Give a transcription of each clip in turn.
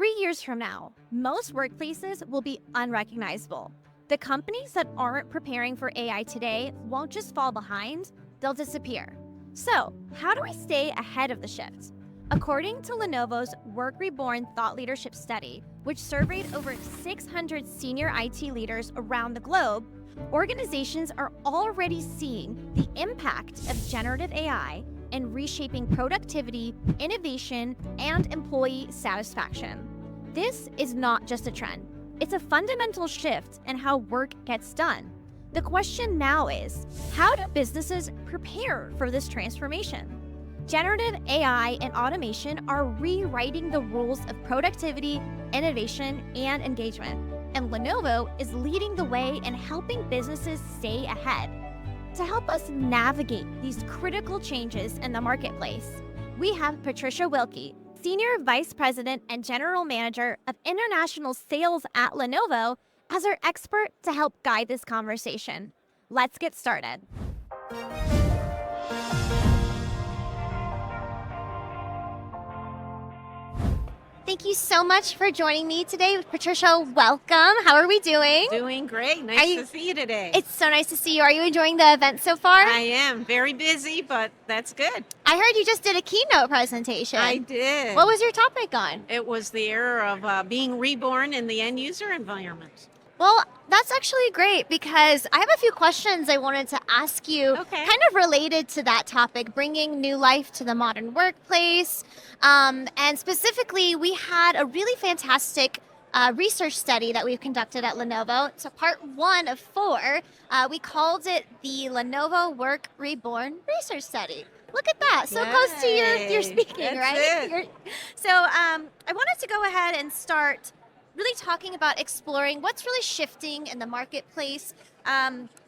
3 years from now, most workplaces will be unrecognizable. The companies that aren't preparing for AI today won't just fall behind, they'll disappear. So, how do we stay ahead of the shift? According to Lenovo's Work Reborn thought leadership study, which surveyed over 600 senior IT leaders around the globe, organizations are already seeing the impact of generative AI in reshaping productivity, innovation, and employee satisfaction. This is not just a trend, it's a fundamental shift in how work gets done. The question now is, how do businesses prepare for this transformation? Generative AI and automation are rewriting the rules of productivity, innovation, and engagement, and Lenovo is leading the way in helping businesses stay ahead. To help us navigate these critical changes in the marketplace, we have Patricia Wilkey, Senior Vice President and General Manager of International Sales at Lenovo, as our expert to help guide this conversation. Let's get started. Thank you so much for joining me today. Patricia, welcome. How are we doing? Doing great. Nice to see you today. It's so nice to see you. Are you enjoying the event so far? I am. Very busy, but that's good. I heard you just did a keynote presentation. I did. What was your topic on? It was the era of being reborn in the end user environment. Well, that's actually great because I have a few questions I wanted to ask you kind of related to that topic, bringing new life to the modern workplace. And specifically, we had a really fantastic research study that we've conducted at Lenovo. So part 1 of 4, we called it the Lenovo Work Reborn research study. Look at that, so close to your speaking, right? So I wanted to go ahead and start really talking about exploring what's really shifting in the marketplace,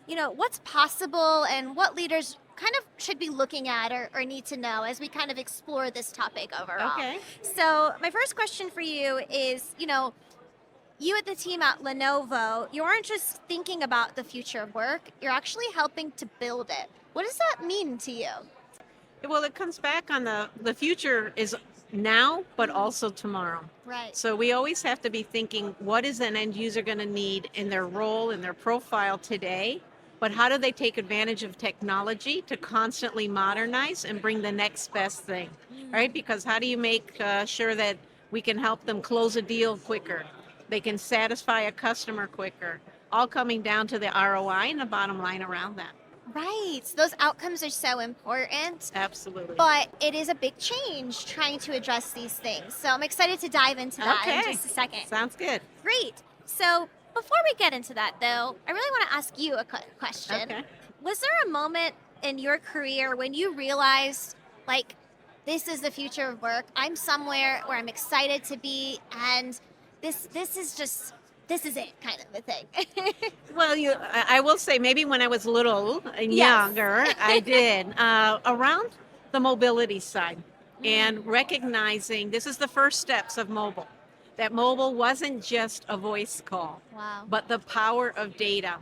what's possible and what leaders kind of should be looking at or need to know as we kind of explore this topic overall. Okay. So my first question for you is, you at the team at Lenovo, you aren't just thinking about the future of work, you're actually helping to build it. What does that mean to you? Well, it comes back on the future is now, but also tomorrow. Right. So we always have to be thinking, what is an end user going to need in their role, in their profile today? But how do they take advantage of technology to constantly modernize and bring the next best thing, right? Because how do you make sure that we can help them close a deal quicker? They can satisfy a customer quicker, all coming down to the ROI and the bottom line around that. Right. Those outcomes are so important. Absolutely. But it is a big change trying to address these things. So I'm excited to dive into that in just a second. Sounds good. Great. So before we get into that, though, I really want to ask you a question. Okay. Was there a moment in your career when you realized, like, this is the future of work? I'm somewhere where I'm excited to be, and this is it, kind of a thing. Well, I will say maybe when I was little and younger, I did. Around the mobility side and recognizing this is the first steps of mobile. That mobile wasn't just a voice call, but the power of data.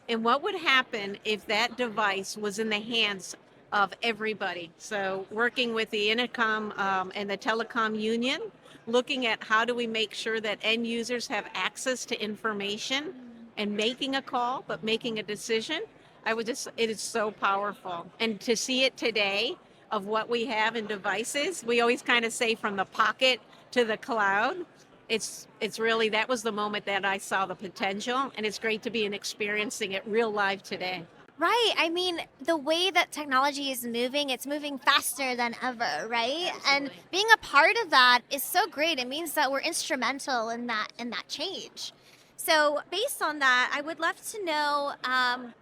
And what would happen if that device was in the hands of everybody? So working with the Intercom and the Telecom Union, looking at how do we make sure that end users have access to information and making a call, but making a decision. It is so powerful. And to see it today of what we have in devices, we always kind of say from the pocket to the cloud. It's really, that was the moment that I saw the potential, and it's great to be experiencing it real live today. Right. I mean, the way that technology is moving, it's moving faster than ever, right? Absolutely. And being a part of that is so great. It means that we're instrumental in that change. So based on that, I would love to know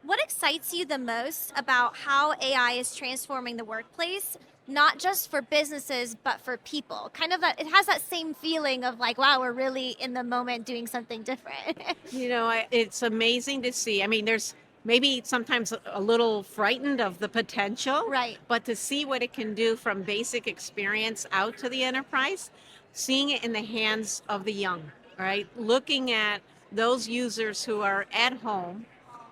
what excites you the most about how AI is transforming the workplace, not just for businesses, but for people. Kind of that, it has that same feeling of like, wow, we're really in the moment doing something different. It's amazing to see. I mean, there's maybe sometimes a little frightened of the potential, Right. But to see what it can do from basic experience out to the enterprise, seeing it in the hands of the young, right? Looking at those users who are at home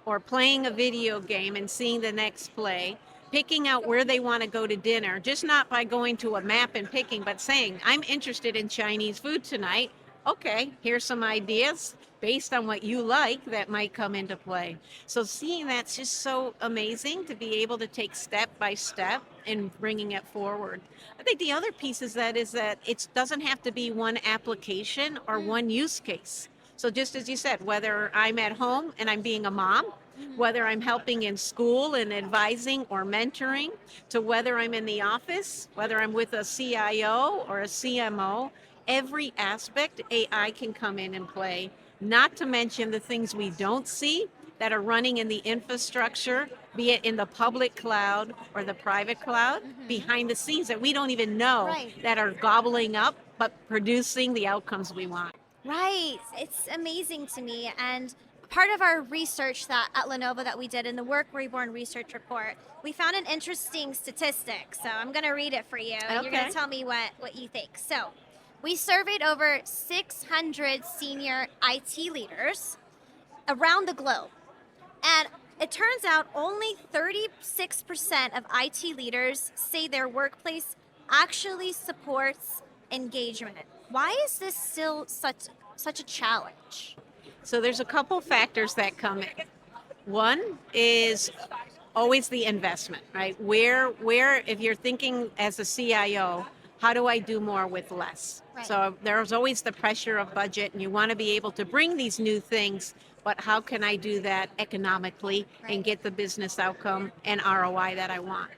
or playing a video game and seeing the next play, picking out where they want to go to dinner, just not by going to a map and picking, but saying, I'm interested in Chinese food tonight. okay, here's some ideas based on what you like that might come into play. So seeing that's just so amazing to be able to take step by step and bringing it forward. I think the other piece is that it doesn't have to be one application or one use case. So just as you said, whether I'm at home and I'm being a mom, whether I'm helping in school and advising or mentoring, to whether I'm in the office, whether I'm with a CIO or a CMO, every aspect AI can come in and play, not to mention the things we don't see that are running in the infrastructure, be it in the public cloud or the private cloud, behind the scenes that we don't even know Right. that are gobbling up but producing the outcomes we want. Right. It's amazing to me. And part of our research that at Lenovo that we did in the Work Reborn research report, we found an interesting statistic. So I'm going to read it for you, and you're going Okay. to tell me what you think. So we surveyed over 600 senior IT leaders around the globe. And it turns out only 36% of IT leaders say their workplace actually supports engagement. Why is this still such a challenge? So there's a couple factors that come in. One is always the investment, right? Where if you're thinking as a CIO, how do I do more with less? Right. So there's always the pressure of budget, and you want to be able to bring these new things, but how can I do that economically Right. and get the business outcome and ROI that I want?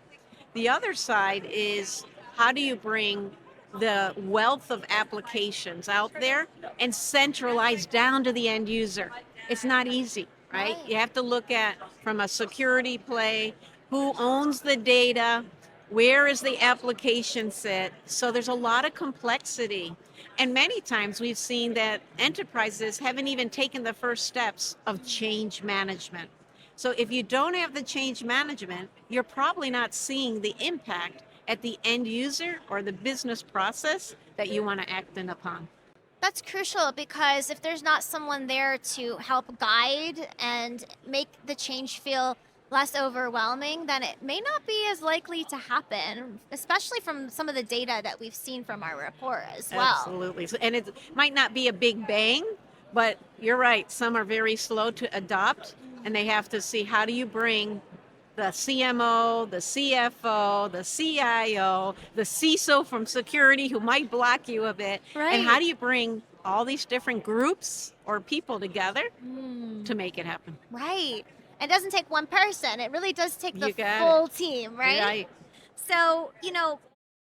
The other side is, how do you bring the wealth of applications out there and centralize down to the end user? It's not easy, right? Right. You have to look at, from a security play, who owns the data, where is the application sit? So there's a lot of complexity. And many times we've seen that enterprises haven't even taken the first steps of change management. So if you don't have the change management, you're probably not seeing the impact at the end user or the business process that you want to act in upon. That's crucial, because if there's not someone there to help guide and make the change feel less overwhelming, then it may not be as likely to happen, especially from some of the data that we've seen from our report as well. Absolutely. And it might not be a big bang, but you're right. Some are very slow to adopt, and they have to see, how do you bring the CMO, the CFO, the CIO, the CISO from security who might block you a bit. Right. And how do you bring all these different groups or people together to make it happen? Right. It doesn't take one person. It really does take the You got full team, right? Right. So,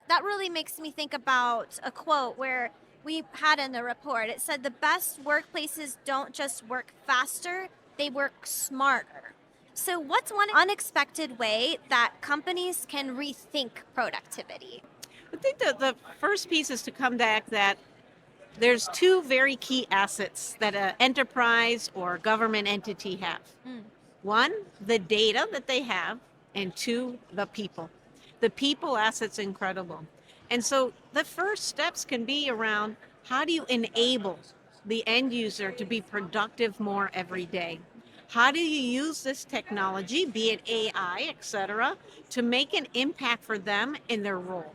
that really makes me think about a quote where we had in the report. It said the best workplaces don't just work faster, they work smarter. So, what's one unexpected way that companies can rethink productivity? I think that the first piece is to come back that there's two very key assets that an enterprise or government entity have. One, the data that they have, and two, the people. The people asset's incredible. And so the first steps can be around, how do you enable the end user to be productive more every day? How do you use this technology, be it AI, et cetera, to make an impact for them in their role?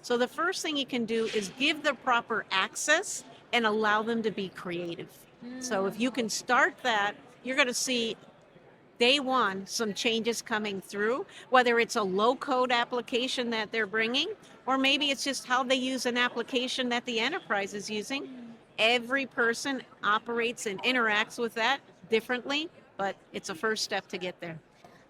So the first thing you can do is give the proper access and allow them to be creative. So if you can start that, you're going to see day one some changes coming through, whether it's a low-code application that they're bringing, or maybe it's just how they use an application that the enterprise is using. Every person operates and interacts with that differently, but it's a first step to get there.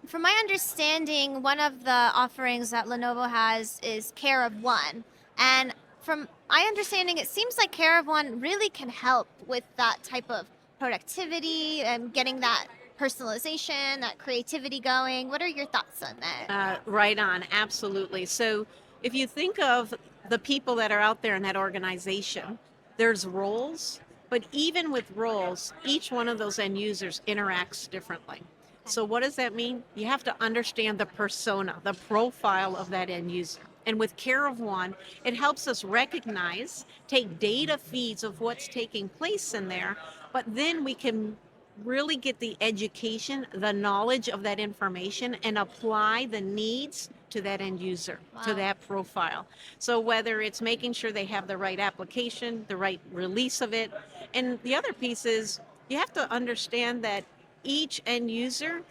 From my understanding, one of the offerings that Lenovo has is Care of One. And from my understanding, it seems like Care of One really can help with that type of productivity and getting that personalization, that creativity going. What are your thoughts on that? Right on, absolutely. So if you think of the people that are out there in that organization, there's roles, but even with roles, each one of those end users interacts differently. So what does that mean? You have to understand the persona, the profile of that end user. And with Care of One, it helps us recognize, take data feeds of what's taking place in there, but then we can really get the education, the knowledge of that information, and apply the needs to that end user, to Wow. that profile. So whether it's making sure they have the right application, the right release of it, and the other piece is you have to understand that each end user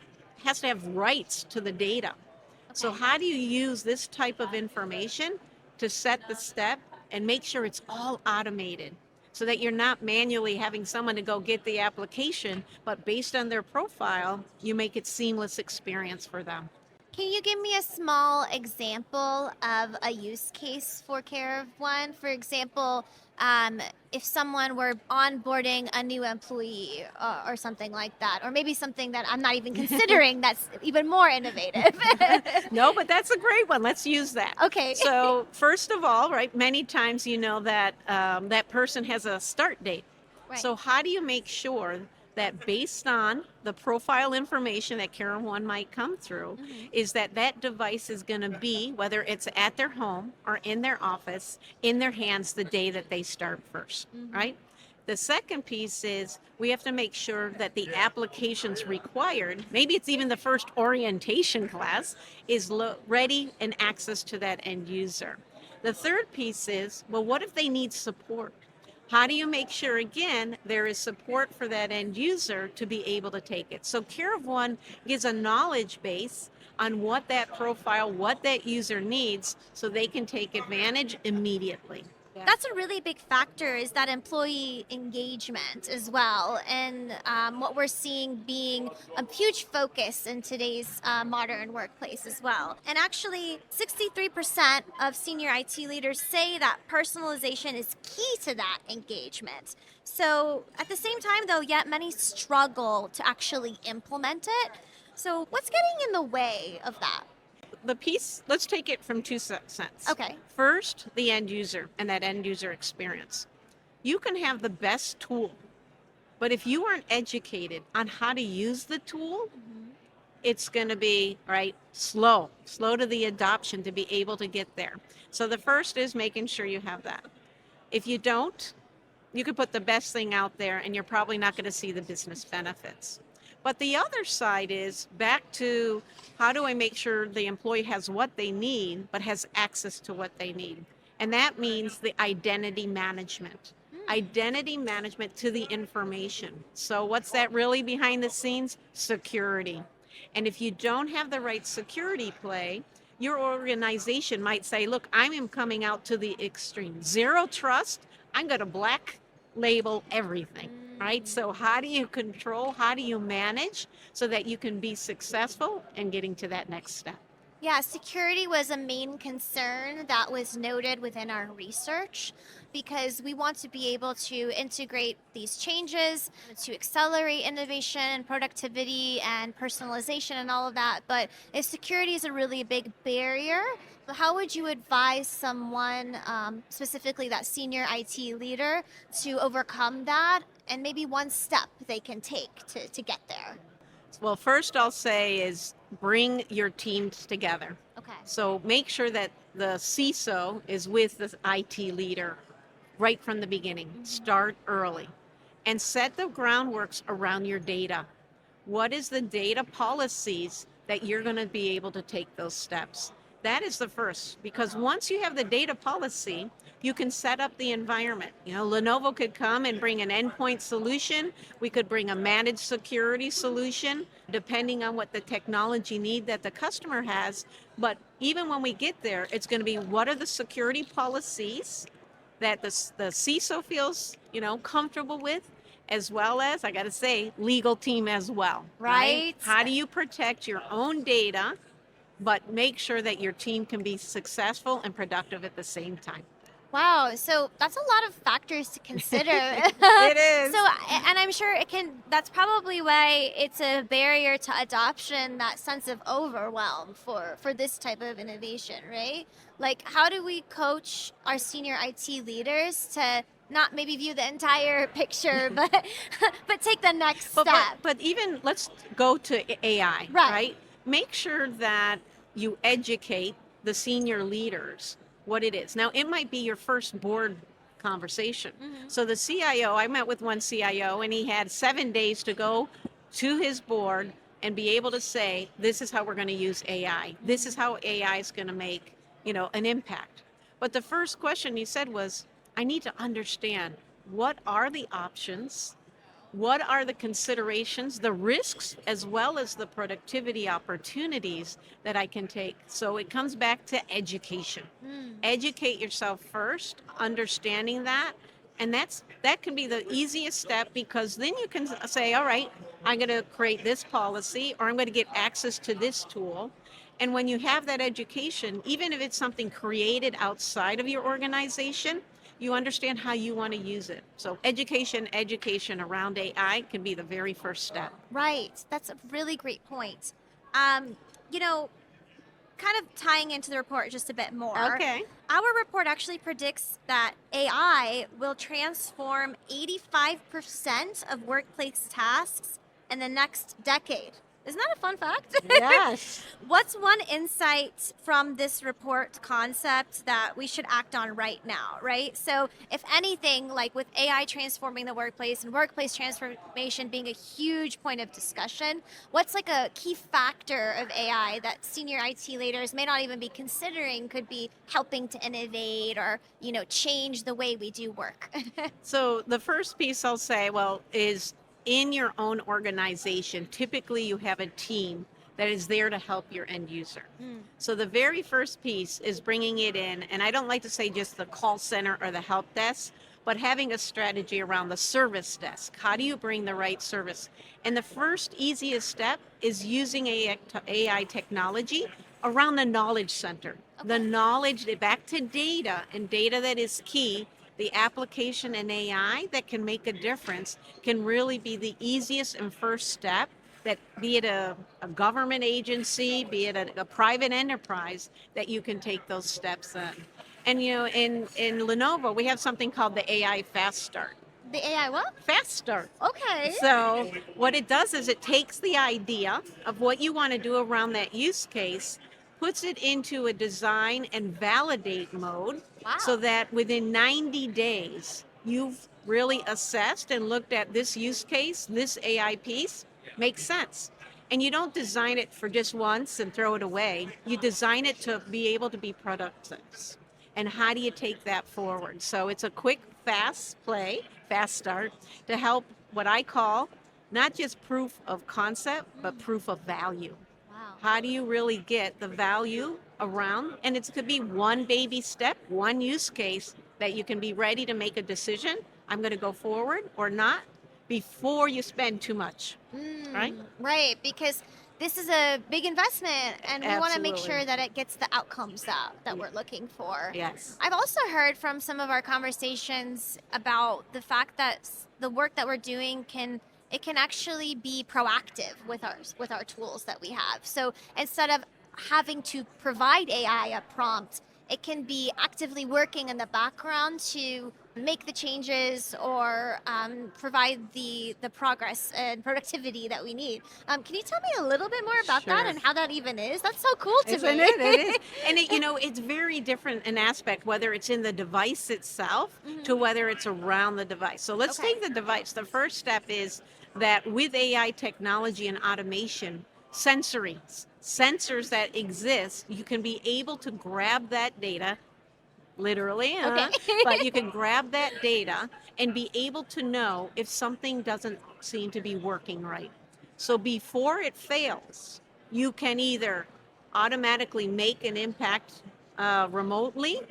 has to have rights to the data. So Okay. how do you use this type of information to set the step and make sure it's all automated so that you're not manually having someone to go get the application, but based on their profile, you make it seamless experience for them. Can you give me a small example of a use case for Care of One? For example, if someone were onboarding a new employee or something like that, or maybe something that I'm not even considering that's even more innovative. No, but that's a great one. Let's use that. Okay. So first of all, right, many times you know that that person has a start date. Right. So how do you make sure that based on the profile information that Care One might come through, is that that device is going to be, whether it's at their home or in their office, in their hands the day that they start first, right? The second piece is we have to make sure that the applications required, maybe it's even the first orientation class, is ready and access to that end user. The third piece is, well, what if they need support? How do you make sure, again, there is support for that end user to be able to take it? So Care of One gives a knowledge base on what that profile, what that user needs, so they can take advantage immediately. That's a really big factor, is that employee engagement as well, and what we're seeing being a huge focus in today's modern workplace as well. And actually, 63% of senior IT leaders say that personalization is key to that engagement. So at the same time, though, yet many struggle to actually implement it. So what's getting in the way of that? The piece, let's take it from two senses. Okay. First, the end user and that end user experience. You can have the best tool, but if you aren't educated on how to use the tool, it's going to be, right, slow to the adoption to be able to get there. So the first is making sure you have that. If you don't, you could put the best thing out there and you're probably not going to see the business benefits. But the other side is back to how do I make sure the employee has what they need, but has access to what they need? And that means the identity management. Identity management to the information. So what's that really behind the scenes? Security. And if you don't have the right security play, your organization might say, look, I am coming out to the extreme. Zero trust, I'm going to black label everything, right? So how do you control, how do you manage so that you can be successful in getting to that next step? Yeah, security was a main concern that was noted within our research, because we want to be able to integrate these changes to accelerate innovation and productivity and personalization and all of that. But if security is a really big barrier, how would you advise someone, specifically that senior IT leader, to overcome that, and maybe one step they can take to get there? Well, first I'll say is bring your teams together. Okay. So make sure that the CISO is with the IT leader right from the beginning. Start early and set the groundworks around your data. What is the data policies that you're going to be able to take those steps? That is the first, because once you have the data policy, you can set up the environment. You know, Lenovo could come and bring an endpoint solution. We could bring a managed security solution, depending on what the technology need that the customer has. But even when we get there, it's going to be, what are the security policies that the CISO feels, you know, comfortable with, as well as, I got to say, legal team as well. Right. How do you protect your own data, but make sure that your team can be successful and productive at the same time? Wow, so that's a lot of factors to consider. It is. So, and I'm sure that's probably why it's a barrier to adoption, that sense of overwhelm for this type of innovation, right? Like, how do we coach our senior IT leaders to not maybe view the entire picture, but but take the next step? But even, let's go to AI, right? Make sure that you educate the senior leaders what it is. Now, it might be your first board conversation. So the CIO, I met with one CIO, and he had 7 days to go to his board and be able to say, this is how we're going to use AI. This is how AI is going to make, an impact. But the first question he said was, I need to understand, what are the options? What are the considerations, the risks, as well as the productivity opportunities that I can take? So it comes back to education. Educate yourself first, understanding that. And that can be the easiest step, because then you can say, all right, I'm going to create this policy, or I'm going to get access to this tool. And when you have that education, even if it's something created outside of your organization, you understand how you want to use it. So education around AI can be the very first step. Right. That's a really great point. You know, kind of tying into the report just a bit more. Okay. Our report actually predicts that AI will transform 85% of workplace tasks in the next decade. Isn't that a fun fact? Yes. What's one insight from this report concept that we should act on right now, right? So if anything, like with AI transforming the workplace and workplace transformation being a huge point of discussion, what's like a key factor of AI that senior IT leaders may not even be considering could be helping to innovate or, change the way we do work? So the first piece I'll say, is in your own organization, typically you have a team that is there to help your end user. So the very first piece is bringing it in, and I don't like to say just the call center or the help desk, but having a strategy around the service desk. How do you bring the right service? And the first easiest step is using AI technology around the knowledge center. Okay. The knowledge, back to data, and data that is key. The application in AI that can make a difference can really be the easiest and first step, that be it a government agency, be it a private enterprise, that you can take those steps in. And in Lenovo, we have something called the AI Fast Start. The AI what? Fast Start. Okay. So what it does is it takes the idea of what you want to do around that use case, puts it into a design and validate mode. Wow. So that within 90 days, you've really assessed and looked at this use case, this AI piece makes sense. And you don't design it for just once and throw it away. You design it to be able to be productive. And how do you take that forward? So it's a quick, fast start to help what I call not just proof of concept, but proof of value. How do you really get the value around? And it could be one baby step, one use case that you can be ready to make a decision. I'm going to go forward or not, before you spend too much, right? Right, because this is a big investment, and we want to make Absolutely. sure that it gets the outcomes that we're looking for. Yes. I've also heard from some of our conversations about the fact that the work that we're doing can actually be proactive with our tools that we have. So instead of having to provide AI a prompt, it can be actively working in the background to make the changes or provide the progress and productivity that we need. Can you tell me a little bit more about that and how that even is? That's so cool to me. Isn't it? It is. And it's very different in aspect, whether it's in the device itself to whether it's around the device. So let's take the device. The first step is that with AI technology and automation, sensors that exist, you can be able to grab that data, literally, but you can grab that data and be able to know if something doesn't seem to be working right. So before it fails, you can either automatically make an impact remotely,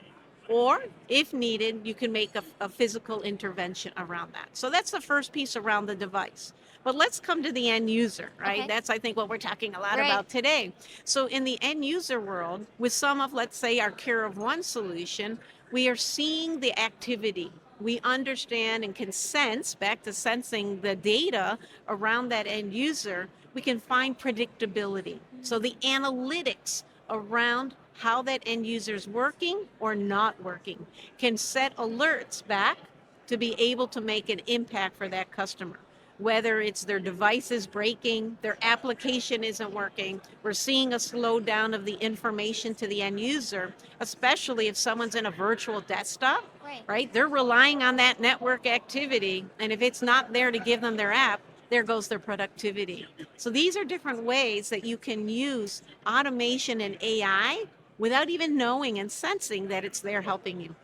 or if needed, you can make a physical intervention around that. So that's the first piece around the device. But let's come to the end user, right? Okay. That's, I think, what we're talking a lot about today. So in the end user world, with some of, let's say, our Care of One solution, we are seeing the activity. We understand and can sense, back to sensing the data around that end user, we can find predictability. So the analytics around how that end user is working or not working can set alerts back to be able to make an impact for that customer. whether it's their device is breaking, their application isn't working. We're seeing a slowdown of the information to the end user, especially if someone's in a virtual desktop, right? They're relying on that network activity, and if it's not there to give them their app, there goes their productivity. So these are different ways that you can use automation and AI without even knowing and sensing that it's there helping you.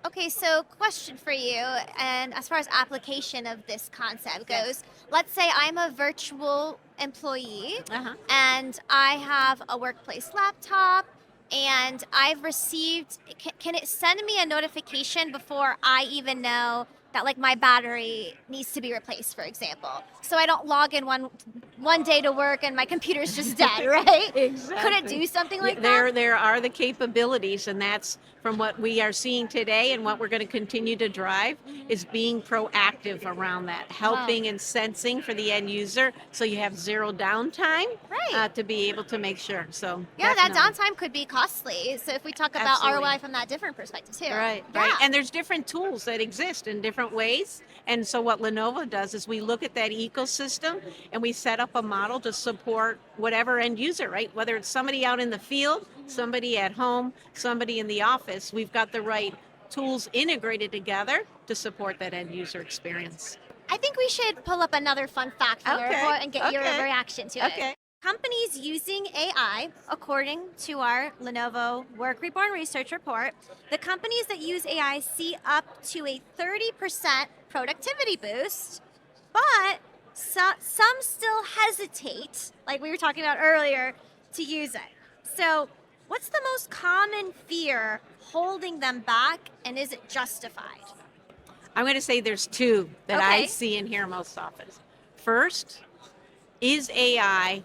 Okay, so question for you, and as far as application of this concept goes, let's say I'm a virtual employee and I have a workplace laptop and I've received, can it send me a notification before I even know that like my battery needs to be replaced, for example? So I don't log in one day to work and my computer's just dead, right? Exactly. Could it do something like that? There are the capabilities, and that's from what we are seeing today and what we're going to continue to drive is being proactive around that, helping and sensing for the end user so you have zero downtime to be able to make sure. So yeah, definitely. that downtime could be costly. So if we talk about ROI from that different perspective too. Right. And there's different tools that exist in different ways. And so what Lenovo does is we look at that ecosystem and we set up a model to support whatever end user, right? Whether it's somebody out in the field, somebody at home, somebody in the office, we've got the right tools integrated together to support that end user experience. I think we should pull up another fun fact from the report and get your reaction to it. Companies using AI, according to our Lenovo Work Reborn research report, the companies that use AI see up to a 30% productivity boost, but some still hesitate, like we were talking about earlier, to use it. So what's the most common fear holding them back, and is it justified? I'm going to say there's two that I see and hear most often. First, is AI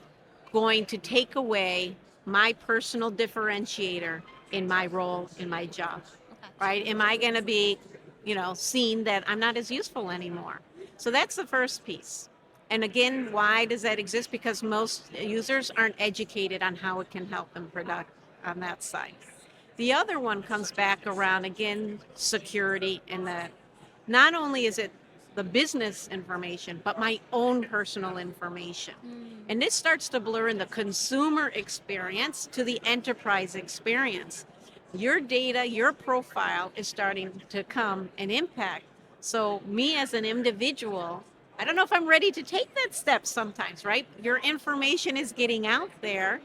going to take away my personal differentiator in my role, in my job, right? Am I going to be, seen that I'm not as useful anymore? So that's the first piece. And again, why does that exist? Because most users aren't educated on how it can help them product on that side. The other one comes back around, again, security, and that not only is it the business information, but my own personal information. And this starts to blur in the consumer experience to the enterprise experience. Your data, your profile is starting to come and impact. So me as an individual, I don't know if I'm ready to take that step sometimes, right? Your information is getting out there.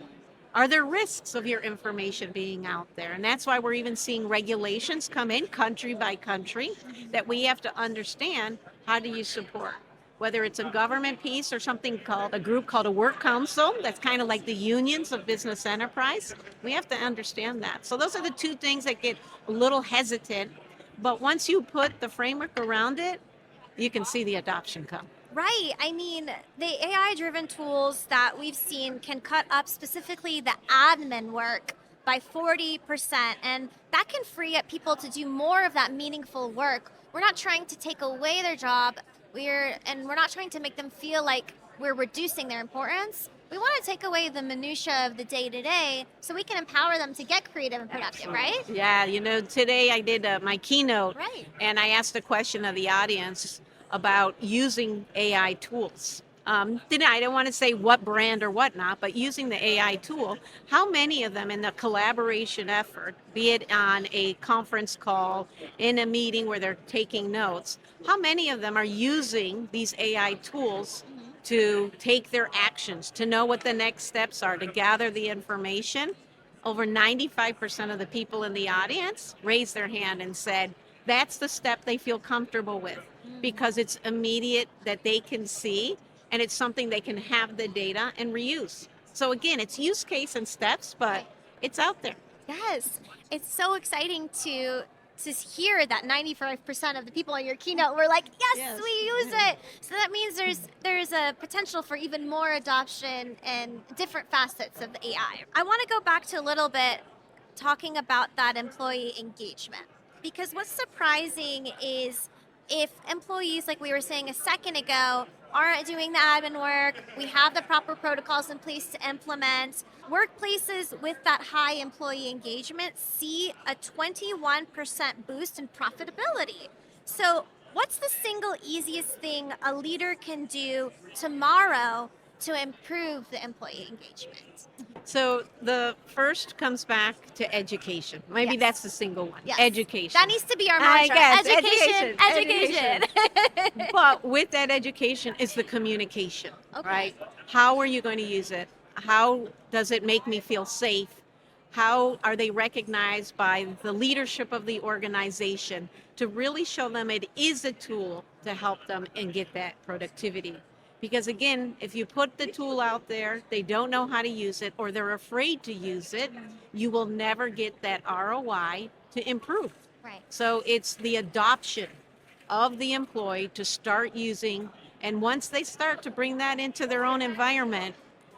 Are there risks of your information being out there? And that's why we're even seeing regulations come in country by country that we have to understand. How do you support? Whether it's a government piece or something called a group called a work council, that's kind of like the unions of business enterprise. We have to understand that. So those are the two things that get a little hesitant. But once you put the framework around it, you can see the adoption come. Right. I mean, the AI-driven tools that we've seen can cut up specifically the admin work by 40%, and that can free up people to do more of that meaningful work. We're not trying to take away their job, we're not trying to make them feel like we're reducing their importance. We want to take away the minutia of the day-to-day so we can empower them to get creative and productive, right? Yeah, today I did my keynote, and I asked a question of the audience about using AI tools. I don't want to say what brand or whatnot, but using the AI tool, how many of them in the collaboration effort, be it on a conference call, in a meeting where they're taking notes, how many of them are using these AI tools to take their actions, to know what the next steps are, to gather the information? Over 95% of the people in the audience raised their hand and said that's the step they feel comfortable with, because it's immediate, that they can see, and it's something they can have the data and reuse. So again, it's use case and steps, but it's out there. Yes, it's so exciting to hear that 95% of the people in your keynote were like, yes, we use it. So that means there's a potential for even more adoption and different facets of the AI. I want to go back to a little bit talking about that employee engagement, because what's surprising is if employees, like we were saying a second ago, aren't doing the admin work, we have the proper protocols in place to implement. Workplaces with that high employee engagement see a 21% boost in profitability. So what's the single easiest thing a leader can do tomorrow to improve the employee engagement? So the first comes back to education. Maybe Yes. that's the single one. Yes. Education. That needs to be our I mantra. guess. Education, education. But with that education is the communication, Okay. right? How are you going to use it? How does it make me feel safe? How are they recognized by the leadership of the organization to really show them it is a tool to help them and get that productivity? Because again, if you put the tool out there, they don't know how to use it or they're afraid to use it, you will never get that ROI to improve. Right. So it's the adoption of the employee to start using, and once they start to bring that into their own environment,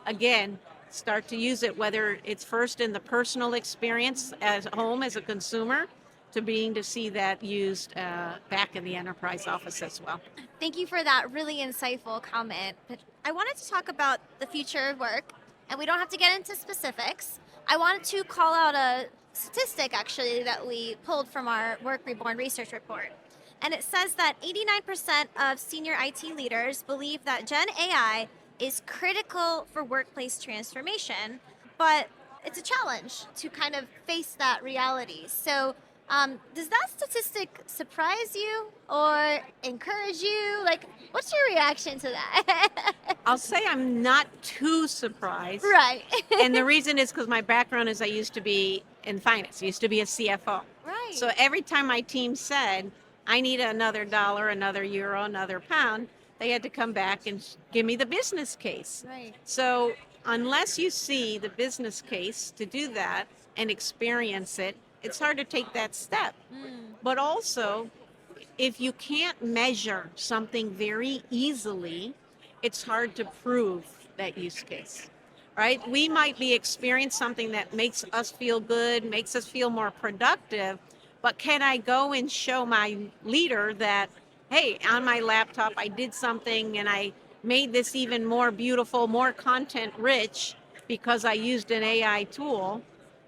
again, start to use it, whether it's first in the personal experience as home as a consumer, to being to see that used back in the enterprise office as well. Thank you for that really insightful comment. But I wanted to talk about the future of work, and we don't have to get into specifics. I wanted to call out a statistic actually that we pulled from our Work Reborn research report. And it says that 89% of senior IT leaders believe that Gen AI is critical for workplace transformation, but it's a challenge to kind of face that reality. So, does that statistic surprise you or encourage you? Like, what's your reaction to that? I'll say I'm not too surprised. Right. And the reason is because my background is I used to be in finance, I used to be a CFO. Right. So every time my team said, I need another dollar, another euro, another pound, they had to come back and give me the business case. Right. So unless you see the business case to do that and experience it, it's hard to take that step. But also, if you can't measure something very easily, it's hard to prove that use case, right? We might be experiencing something that makes us feel good, makes us feel more productive, but can I go and show my leader that, hey, on my laptop, I did something and I made this even more beautiful, more content rich because I used an AI tool?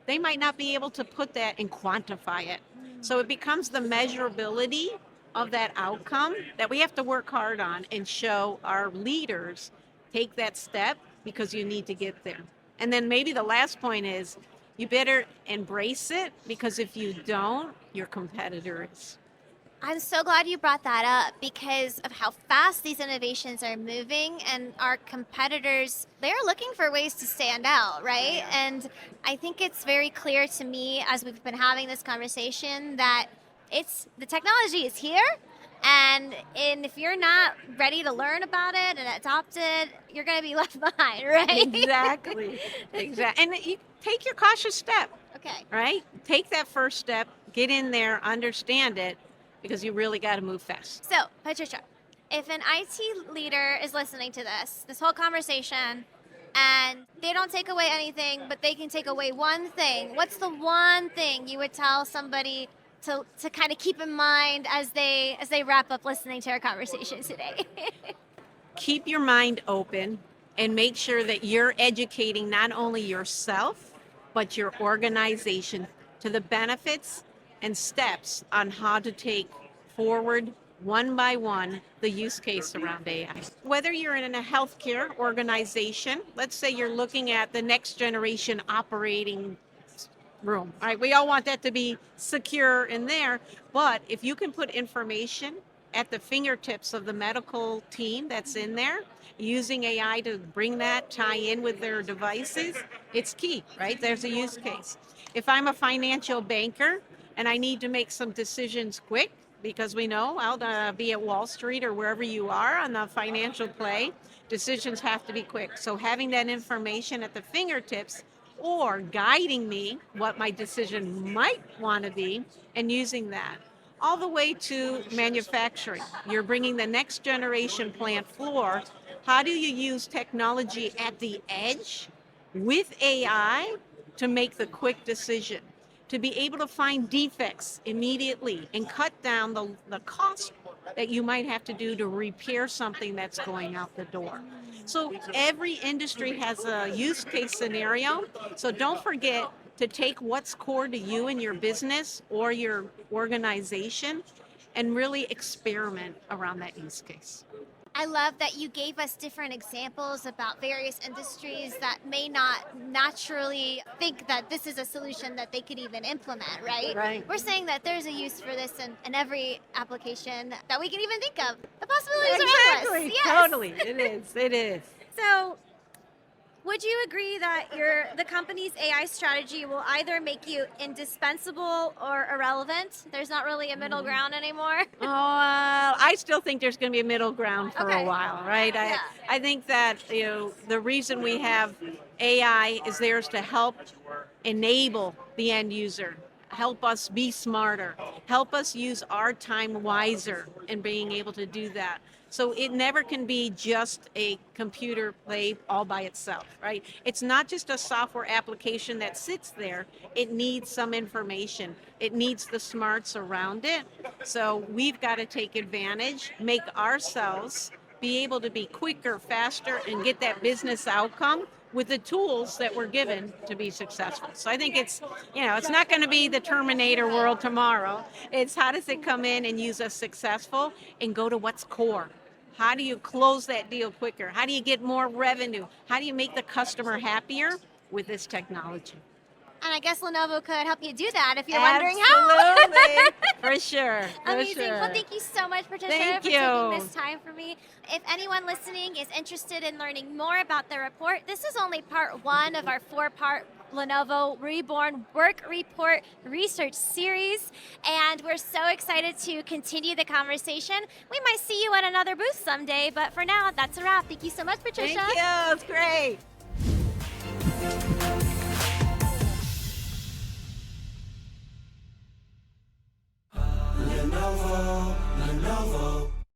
They might not be able to put that and quantify it. So it becomes the measurability of that outcome that we have to work hard on and show our leaders take that step because you need to get there. And then maybe the last point is you better embrace it because if you don't, your competitor is. I'm so glad you brought that up because of how fast these innovations are moving, and our competitors, they're looking for ways to stand out, right? Yeah. And I think it's very clear to me as we've been having this conversation that it's the technology is here, and if you're not ready to learn about it and adopt it, you're going to be left behind, right? Exactly. And you take your cautious step, Okay. right? Take that first step, get in there, understand it, because you really got to move fast. So, Patricia, if an IT leader is listening to this whole conversation, and they don't take away anything, but they can take away one thing, what's the one thing you would tell somebody to kind of keep in mind as they wrap up listening to our conversation today? Keep your mind open and make sure that you're educating not only yourself, but your organization to the benefits and steps on how to take forward one by one the use case around AI. Whether you're in a healthcare organization, let's say you're looking at the next generation operating room, right? We all want that to be secure in there, but if you can put information at the fingertips of the medical team that's in there, using AI to bring that tie in with their devices, it's key, right? There's a use case. If I'm a financial banker and I need to make some decisions quick, because we know I'll be at Wall Street or wherever you are on the financial play, decisions have to be quick. So having that information at the fingertips or guiding me what my decision might want to be and using that. All the way to manufacturing. You're bringing the next generation plant floor. How do you use technology at the edge with AI to make the quick decision? To be able to find defects immediately and cut down the cost that you might have to do to repair something that's going out the door. So every industry has a use case scenario. So don't forget to take what's core to you and your business or your organization and really experiment around that use case. I love that you gave us different examples about various industries that may not naturally think that this is a solution that they could even implement, right? Right. We're saying that there's a use for this in every application that we can even think of. The possibilities are endless. Yes. Totally. It is. So, would you agree that the company's AI strategy will either make you indispensable or irrelevant? There's not really a middle ground anymore. I still think there's going to be a middle ground for Okay. a while, right? Yeah. I think that the reason we have AI is theirs to help enable the end user, help us be smarter, help us use our time wiser in being able to do that. So it never can be just a computer play all by itself, right? It's not just a software application that sits there. It needs some information. It needs the smarts around it. So we've got to take advantage, make ourselves be able to be quicker, faster, and get that business outcome with the tools that we're given to be successful. So I think it's not going to be the Terminator world tomorrow. It's how does it come in and use us successful and go to what's core? How do you close that deal quicker? How do you get more revenue? How do you make the customer happier with this technology? And I guess Lenovo could help you do that if you're wondering how. Absolutely. For sure. Amazing. For sure. Well, thank you so much, Patricia, Thank for you. taking this time for me. If anyone listening is interested in learning more about the report, this is only part 1 of our 4-part Lenovo Reborn Work Report research series, and we're so excited to continue the conversation. We might see you at another booth someday, but for now, that's a wrap. Thank you so much, Patricia. Thank you. It's great.